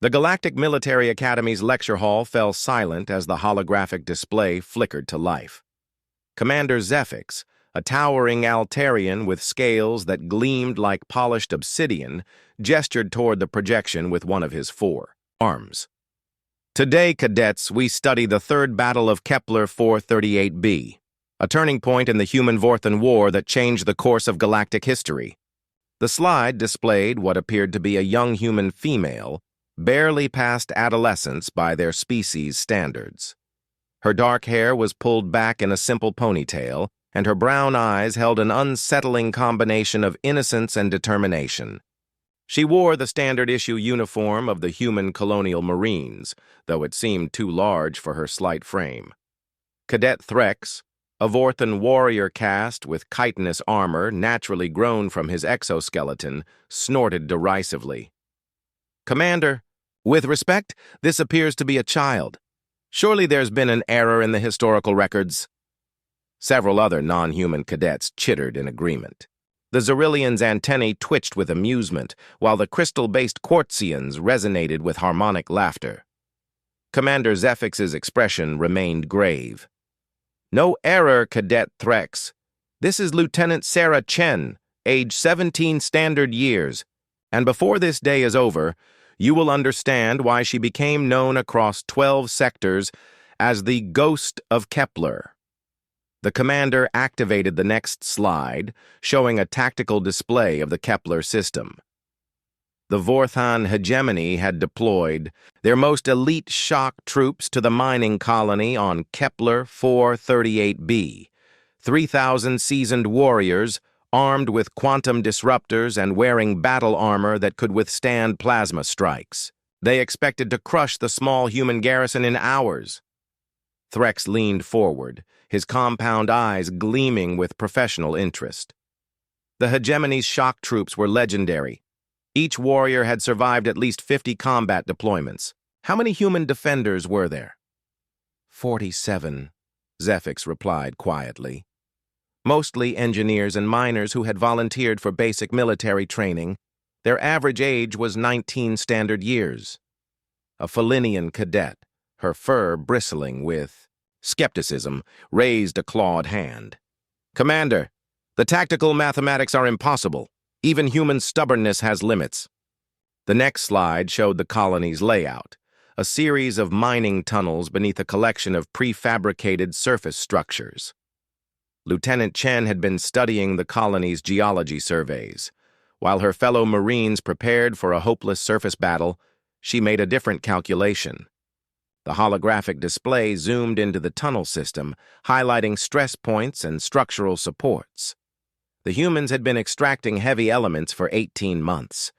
The Galactic Military Academy's lecture hall fell silent as the holographic display flickered to life. Commander Zephyx, a towering Altarian with scales that gleamed like polished obsidian, gestured toward the projection with one of his 4 arms. Today, cadets, we study the third battle of Kepler 438b, a turning point in the human-Vorthan war that changed the course of galactic history. The slide displayed what appeared to be a young human female, barely past adolescence by their species' standards. Her dark hair was pulled back in a simple ponytail, and her brown eyes held an unsettling combination of innocence and determination. She wore the standard-issue uniform of the human colonial Marines, though it seemed too large for her slight frame. Cadet Threx, a Vorthan warrior caste with chitinous armor naturally grown from his exoskeleton, snorted derisively. "Commander, with respect, this appears to be a child. Surely there's been an error in the historical records." Several other non-human cadets chittered in agreement. The Xerillians' antennae twitched with amusement, while the crystal-based Quartzians resonated with harmonic laughter. Commander Zephyx's expression remained grave. "No error, Cadet Threx. This is Lieutenant Sarah Chen, age 17 standard years, and before this day is over, you will understand why she became known across 12 sectors as the Ghost of Kepler." The commander activated the next slide, showing a tactical display of the Kepler system. The Vorthan hegemony had deployed their most elite shock troops to the mining colony on Kepler 438b, 3,000 seasoned warriors armed with quantum disruptors and wearing battle armor that could withstand plasma strikes. They expected to crush the small human garrison in hours. Threx leaned forward, his compound eyes gleaming with professional interest. The hegemony's shock troops were legendary. Each warrior had survived at least 50 combat deployments. How many human defenders were there? 47, Zephyx replied quietly. Mostly engineers and miners who had volunteered for basic military training. Their average age was 19 standard years. A Felinian cadet, her fur bristling with skepticism, raised a clawed hand. "Commander, the tactical mathematics are impossible. Even human stubbornness has limits." The next slide showed the colony's layout, a series of mining tunnels beneath a collection of prefabricated surface structures. Lieutenant Chen had been studying the colony's geology surveys. While her fellow Marines prepared for a hopeless surface battle, she made a different calculation. The holographic display zoomed into the tunnel system, highlighting stress points and structural supports. The humans had been extracting heavy elements for 18 months.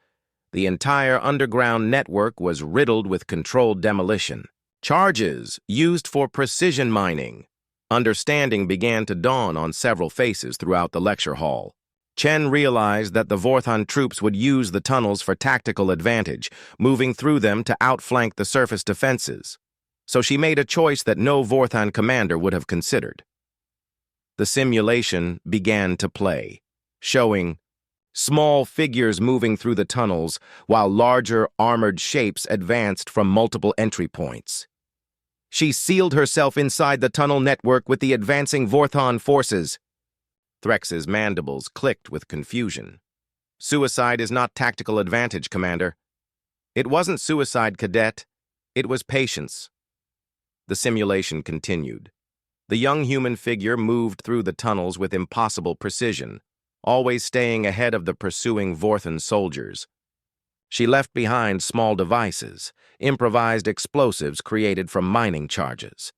The entire underground network was riddled with controlled demolition. Charges used for precision mining. Understanding began to dawn on several faces throughout the lecture hall. Chen realized that the Vorthan troops would use the tunnels for tactical advantage, moving through them to outflank the surface defenses. So she made a choice that no Vorthan commander would have considered. The simulation began to play, showing small figures moving through the tunnels while larger armored shapes advanced from multiple entry points. She sealed herself inside the tunnel network with the advancing Vorthan forces. Threx's mandibles clicked with confusion. "Suicide is not tactical advantage, Commander." "It wasn't suicide, Cadet. It was patience." The simulation continued. The young human figure moved through the tunnels with impossible precision, always staying ahead of the pursuing Vorthan soldiers. She left behind small devices, improvised explosives created from mining charges.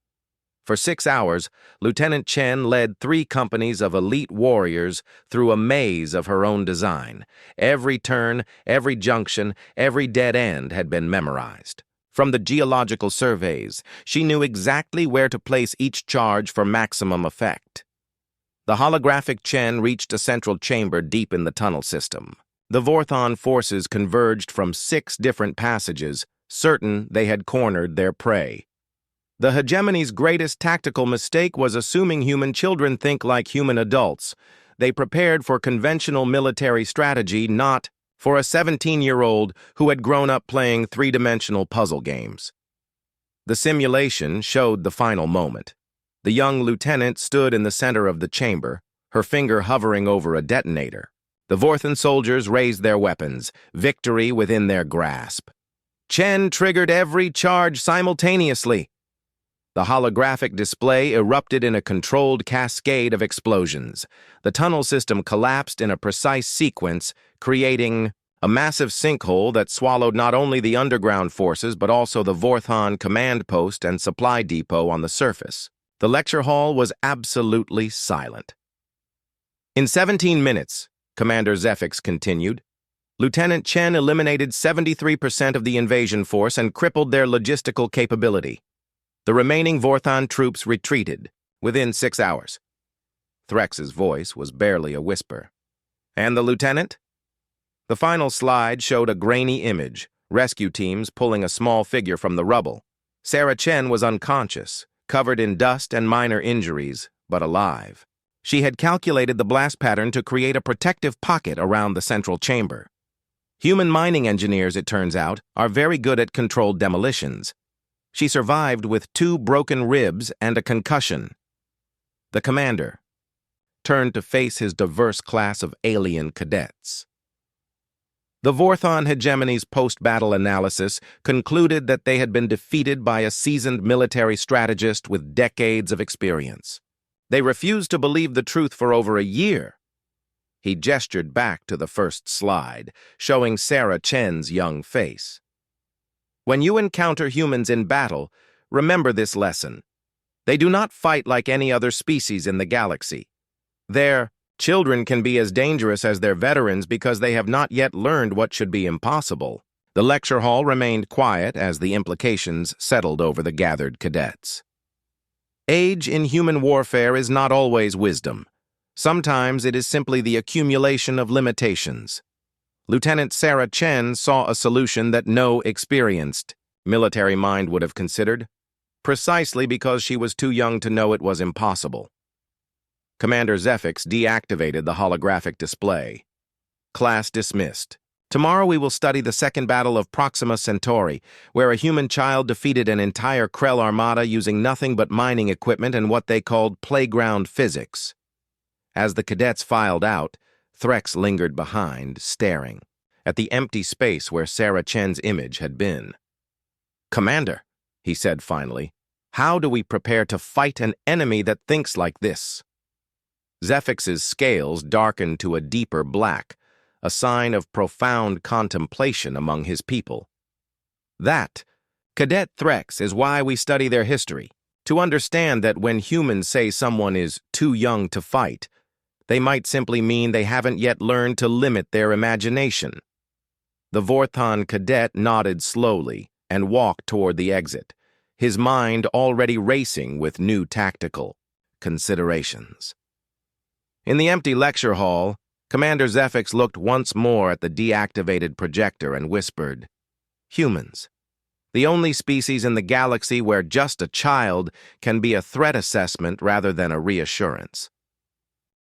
For 6 hours, Lieutenant Chen led 3 companies of elite warriors through a maze of her own design. Every turn, every junction, every dead end had been memorized. From the geological surveys, she knew exactly where to place each charge for maximum effect. The holographic Chen reached a central chamber deep in the tunnel system. The Vorthan forces converged from 6 different passages, certain they had cornered their prey. The hegemony's greatest tactical mistake was assuming human children think like human adults. They prepared for conventional military strategy, not for a 17-year-old who had grown up playing three-dimensional puzzle games. The simulation showed the final moment. The young lieutenant stood in the center of the chamber, her finger hovering over a detonator. The Vorthan soldiers raised their weapons, victory within their grasp. Chen triggered every charge simultaneously. The holographic display erupted in a controlled cascade of explosions. The tunnel system collapsed in a precise sequence, creating a massive sinkhole that swallowed not only the underground forces but also the Vorthan command post and supply depot on the surface. The lecture hall was absolutely silent. In 17 minutes, Commander Zefix continued, Lieutenant Chen eliminated 73% of the invasion force and crippled their logistical capability. The remaining Vorthan troops retreated within 6 hours. Threx's voice was barely a whisper. And the lieutenant? The final slide showed a grainy image, rescue teams pulling a small figure from the rubble. Sarah Chen was unconscious, covered in dust and minor injuries, but alive. She had calculated the blast pattern to create a protective pocket around the central chamber. Human mining engineers, it turns out, are very good at controlled demolitions. She survived with 2 broken ribs and a concussion. The commander turned to face his diverse class of alien cadets. The Vorthan hegemony's post-battle analysis concluded that they had been defeated by a seasoned military strategist with decades of experience. They refused to believe the truth for over a year. He gestured back to the first slide, showing Sarah Chen's young face. When you encounter humans in battle, remember this lesson. They do not fight like any other species in the galaxy. Their children can be as dangerous as their veterans because they have not yet learned what should be impossible. The lecture hall remained quiet as the implications settled over the gathered cadets. Age in human warfare is not always wisdom. Sometimes it is simply the accumulation of limitations. Lieutenant Sarah Chen saw a solution that no experienced military mind would have considered, precisely because she was too young to know it was impossible. Commander Zefix deactivated the holographic display. Class dismissed. Tomorrow we will study the second battle of Proxima Centauri, where a human child defeated an entire Krell armada using nothing but mining equipment and what they called playground physics. As the cadets filed out, Threx lingered behind, staring at the empty space where Sarah Chen's image had been. Commander, he said finally, how do we prepare to fight an enemy that thinks like this? Zefix's scales darkened to a deeper black, a sign of profound contemplation among his people. That, Cadet Threx, is why we study their history, to understand that when humans say someone is too young to fight, they might simply mean they haven't yet learned to limit their imagination. The Vorthan cadet nodded slowly and walked toward the exit, his mind already racing with new tactical considerations. In the empty lecture hall, Commander Zefix looked once more at the deactivated projector and whispered, Humans, the only species in the galaxy where just a child can be a threat assessment rather than a reassurance.